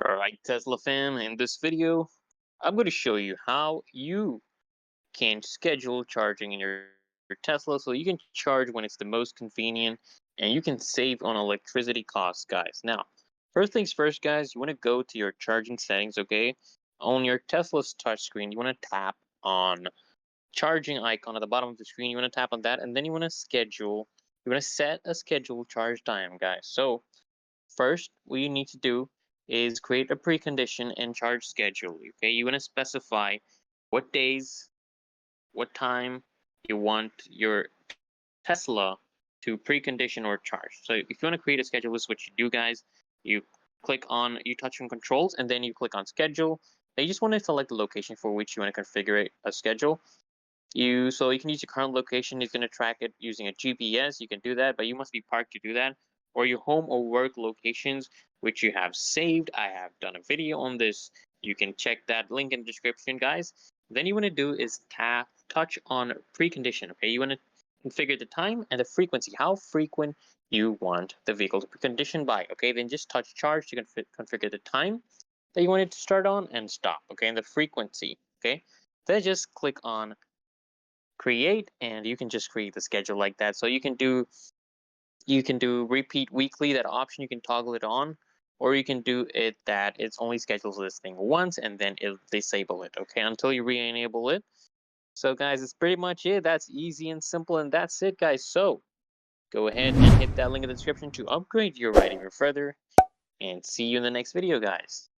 Alright, Tesla fam, in this video, I'm going to show you how you can schedule charging in your Tesla so you can charge when it's the most convenient and you can save on electricity costs, guys. Now, first things first, guys, you want to go to your charging settings, okay? On your Tesla's touchscreen, you want to tap on charging icon at the bottom of the screen. You want to tap on that, and then you want to set a scheduled charge time, guys. So, first, what you need to do is create a precondition and charge schedule. Okay, you want to specify what days, what time you want your Tesla to precondition or charge. So if you want to create a schedule, this is what you do, guys. You you touch on controls, and then you click on schedule. Then you just want to select the location for which you want to configure a schedule. You can use your current location. It's going to track it using a GPS. You can do that, but you must be parked to do that. Or your home or work locations, which you have saved. I have done a video on this. You can check that link in the description, guys. Then you want to do is touch on precondition. Okay, you want to configure the time and the frequency. How frequent you want the vehicle to precondition by. Okay, then just touch charge to configure the time that you want it to start on and stop. Okay, and the frequency. Okay, then just click on create, and you can just create the schedule like that. So you can do repeat weekly. That option, you can toggle it on, or you can do it that it's only schedules this thing once and then it'll disable it, okay, until you re-enable it. So guys, it's pretty much it. That's easy and simple, and that's it, guys. So go ahead and hit that link in the description to upgrade your ride even further, and see you in the next video, guys.